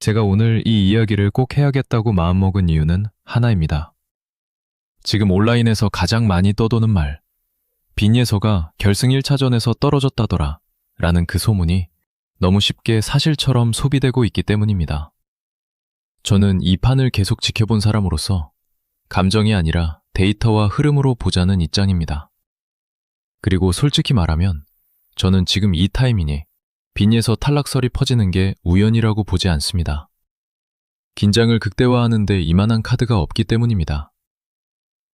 제가 오늘 이 이야기를 꼭 해야겠다고 마음먹은 이유는 하나입니다. 지금 온라인에서 가장 많이 떠도는 말, 빈예서가 결승 1차전에서 떨어졌다더라 라는 그 소문이 너무 쉽게 사실처럼 소비되고 있기 때문입니다. 저는 이 판을 계속 지켜본 사람으로서 감정이 아니라 데이터와 흐름으로 보자는 입장입니다. 그리고 솔직히 말하면 저는 지금 이 타이밍에 빈예서 탈락설이 퍼지는 게 우연이라고 보지 않습니다. 긴장을 극대화하는데 이만한 카드가 없기 때문입니다.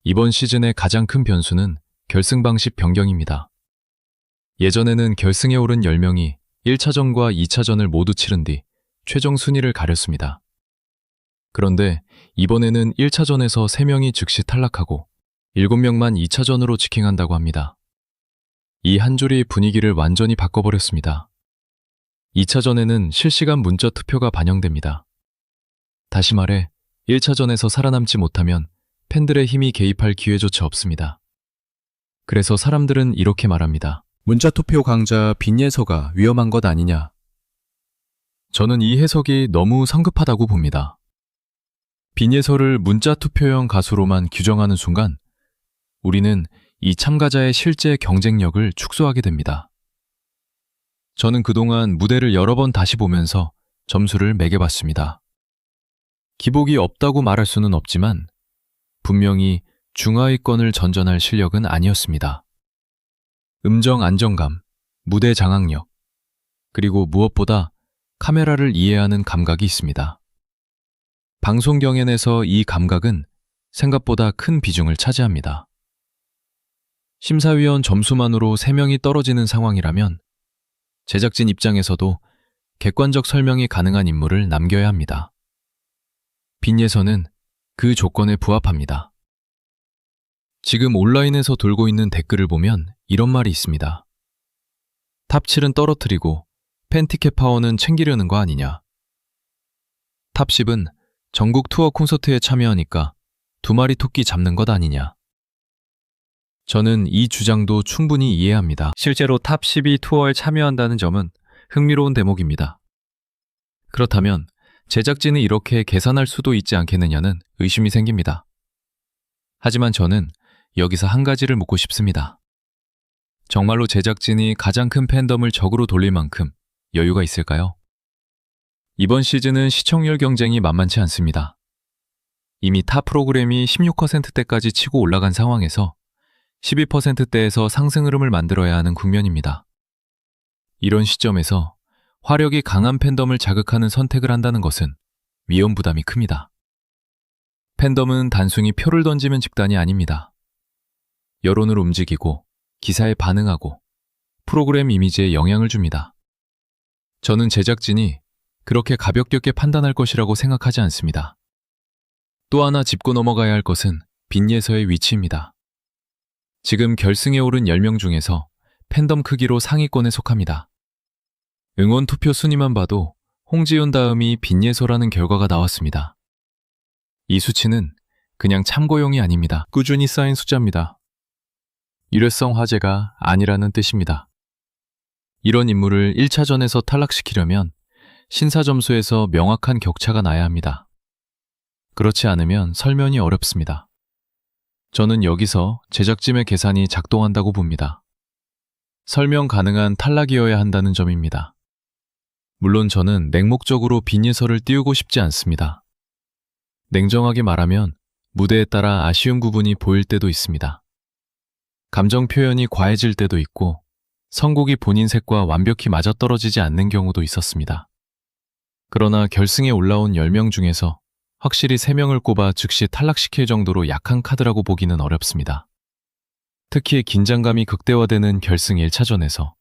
이번 시즌의 가장 큰 변수는 결승 방식 변경입니다. 예전에는 결승에 오른 10명이 1차전과 2차전을 모두 치른 뒤 최종 순위를 가렸습니다. 그런데 이번에는 1차전에서 3명이 즉시 탈락하고 7명만 2차전으로 직행한다고 합니다. 이 한 줄이 분위기를 완전히 바꿔버렸습니다. 2차전에는 실시간 문자 투표가 반영됩니다. 다시 말해 1차전에서 살아남지 못하면 팬들의 힘이 개입할 기회조차 없습니다. 그래서 사람들은 이렇게 말합니다. 문자투표 강자 빈예서가 위험한 것 아니냐? 저는 이 해석이 너무 성급하다고 봅니다. 빈예서를 문자투표형 가수로만 규정하는 순간 우리는 이 참가자의 실제 경쟁력을 축소하게 됩니다. 저는 그동안 무대를 여러 번 다시 보면서 점수를 매겨봤습니다. 기복이 없다고 말할 수는 없지만 분명히 중하위권을 전전할 실력은 아니었습니다. 음정 안정감, 무대 장악력, 그리고 무엇보다 카메라를 이해하는 감각이 있습니다. 방송 경연에서 이 감각은 생각보다 큰 비중을 차지합니다. 심사위원 점수만으로 3명이 떨어지는 상황이라면 제작진 입장에서도 객관적 설명이 가능한 인물을 남겨야 합니다. 빈예서는 그 조건에 부합합니다. 지금 온라인에서 돌고 있는 댓글을 보면 이런 말이 있습니다. 탑7은 떨어뜨리고 팬티켓 파워는 챙기려는 거 아니냐. 탑10은 전국 투어 콘서트에 참여하니까 2마리 토끼 잡는 것 아니냐. 저는 이 주장도 충분히 이해합니다. 실제로 탑12 투어에 참여한다는 점은 흥미로운 대목입니다. 그렇다면 제작진이 이렇게 계산할 수도 있지 않겠느냐는 의심이 생깁니다. 하지만 저는 여기서 한 가지를 묻고 싶습니다. 정말로 제작진이 가장 큰 팬덤을 적으로 돌릴 만큼 여유가 있을까요? 이번 시즌은 시청률 경쟁이 만만치 않습니다. 이미 타 프로그램이 16%대까지 치고 올라간 상황에서 12%대에서 상승 흐름을 만들어야 하는 국면입니다. 이런 시점에서 화력이 강한 팬덤을 자극하는 선택을 한다는 것은 위험 부담이 큽니다. 팬덤은 단순히 표를 던지면 집단이 아닙니다. 여론을 움직이고 기사에 반응하고 프로그램 이미지에 영향을 줍니다. 저는 제작진이 그렇게 가볍게 판단할 것이라고 생각하지 않습니다. 또 하나 짚고 넘어가야 할 것은 빈예서의 위치입니다. 지금 결승에 오른 10명 중에서 팬덤 크기로 상위권에 속합니다. 응원 투표 순위만 봐도 홍지윤 다음이 빈예서라는 결과가 나왔습니다. 이 수치는 그냥 참고용이 아닙니다. 꾸준히 쌓인 숫자입니다. 일회성 화제가 아니라는 뜻입니다. 이런 인물을 1차전에서 탈락시키려면 신사 점수에서 명확한 격차가 나야 합니다. 그렇지 않으면 설명이 어렵습니다. 저는 여기서 제작진의 계산이 작동한다고 봅니다. 설명 가능한 탈락이어야 한다는 점입니다. 물론 저는 냉목적으로 빈예서를 띄우고 싶지 않습니다. 냉정하게 말하면 무대에 따라 아쉬운 부분이 보일 때도 있습니다. 감정 표현이 과해질 때도 있고 선곡이 본인 색과 완벽히 맞아떨어지지 않는 경우도 있었습니다. 그러나 결승에 올라온 10명 중에서 확실히 3명을 꼽아 즉시 탈락시킬 정도로 약한 카드라고 보기는 어렵습니다. 특히 긴장감이 극대화되는 결승 1차전에서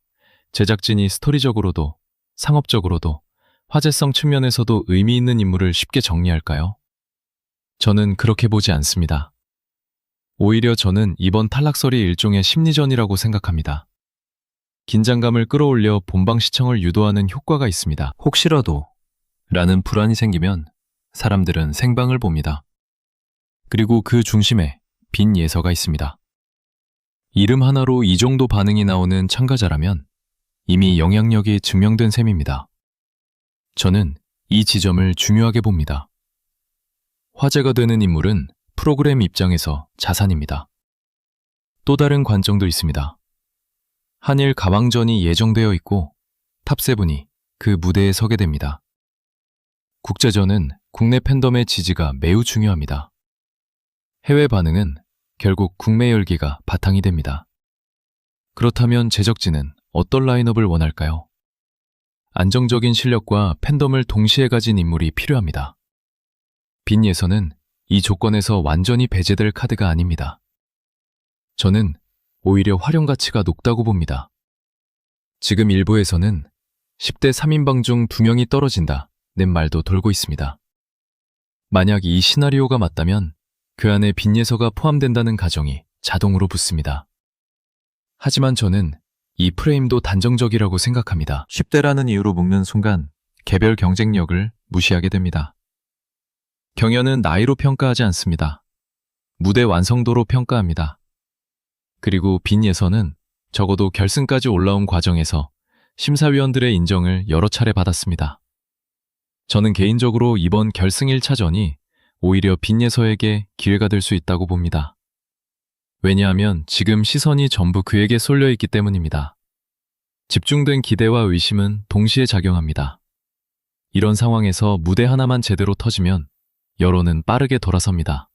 제작진이 스토리적으로도 상업적으로도 화제성 측면에서도 의미 있는 인물을 쉽게 정리할까요? 저는 그렇게 보지 않습니다. 오히려 저는 이번 탈락설이 일종의 심리전이라고 생각합니다. 긴장감을 끌어올려 본방 시청을 유도하는 효과가 있습니다. 혹시라도 라는 불안이 생기면 사람들은 생방을 봅니다. 그리고 그 중심에 빈예서가 있습니다. 이름 하나로 이 정도 반응이 나오는 참가자라면 이미 영향력이 증명된 셈입니다. 저는 이 지점을 중요하게 봅니다. 화제가 되는 인물은 프로그램 입장에서 자산입니다. 또 다른 관점도 있습니다. 한일 가왕전이 예정되어 있고 탑세븐이 그 무대에 서게 됩니다. 국제전은 국내 팬덤의 지지가 매우 중요합니다. 해외 반응은 결국 국내 열기가 바탕이 됩니다. 그렇다면 제작진은 어떤 라인업을 원할까요? 안정적인 실력과 팬덤을 동시에 가진 인물이 필요합니다. 빈예선은 이 조건에서 완전히 배제될 카드가 아닙니다. 저는 오히려 활용 가치가 높다고 봅니다. 지금 일부에서는 10대 3인방 중 2명이 떨어진다 는 말도 돌고 있습니다. 만약 이 시나리오가 맞다면 그 안에 빈예서가 포함된다는 가정이 자동으로 붙습니다. 하지만 저는 이 프레임도 단정적이라고 생각합니다. 10대라는 이유로 묶는 순간 개별 경쟁력을 무시하게 됩니다. 경연은 나이로 평가하지 않습니다. 무대 완성도로 평가합니다. 그리고 빈예선은 적어도 결승까지 올라온 과정에서 심사위원들의 인정을 여러 차례 받았습니다. 저는 개인적으로 이번 결승 1차전이 오히려 빈예서에게 기회가 될 수 있다고 봅니다. 왜냐하면 지금 시선이 전부 그에게 쏠려 있기 때문입니다. 집중된 기대와 의심은 동시에 작용합니다. 이런 상황에서 무대 하나만 제대로 터지면 여론은 빠르게 돌아섭니다.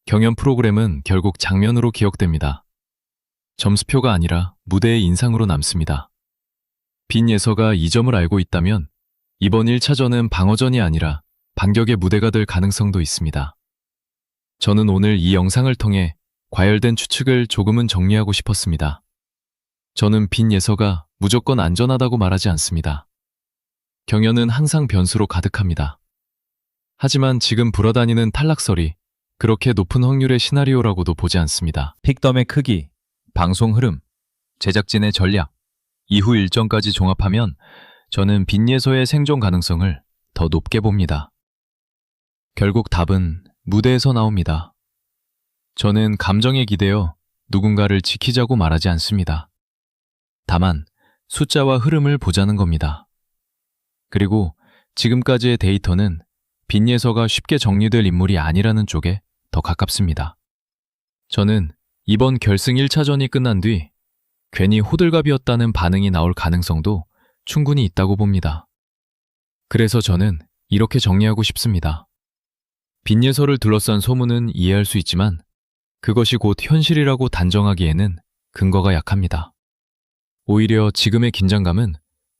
경연 프로그램은 결국 장면으로 기억됩니다. 점수표가 아니라 무대의 인상으로 남습니다. 빈예서가 이 점을 알고 있다면 이번 1차전은 방어전이 아니라 반격의 무대가 될 가능성도 있습니다. 저는 오늘 이 영상을 통해 과열된 추측을 조금은 정리하고 싶었습니다. 저는 빈예서가 무조건 안전하다고 말하지 않습니다. 경연은 항상 변수로 가득합니다. 하지만 지금 불어다니는 탈락설이 그렇게 높은 확률의 시나리오라고도 보지 않습니다. 픽덤의 크기, 방송 흐름, 제작진의 전략, 이후 일정까지 종합하면 저는 빈예서의 생존 가능성을 더 높게 봅니다. 결국 답은 무대에서 나옵니다. 저는 감정에 기대어 누군가를 지키자고 말하지 않습니다. 다만 숫자와 흐름을 보자는 겁니다. 그리고 지금까지의 데이터는 빈예서가 쉽게 정리될 인물이 아니라는 쪽에 더 가깝습니다. 저는 이번 결승 1차전이 끝난 뒤 괜히 호들갑이었다는 반응이 나올 가능성도 충분히 있다고 봅니다. 그래서 저는 이렇게 정리하고 싶습니다. 빈예서를 둘러싼 소문은 이해할 수 있지만 그것이 곧 현실이라고 단정하기에는 근거가 약합니다. 오히려 지금의 긴장감은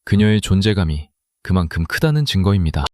그녀의 존재감이 그만큼 크다는 증거입니다.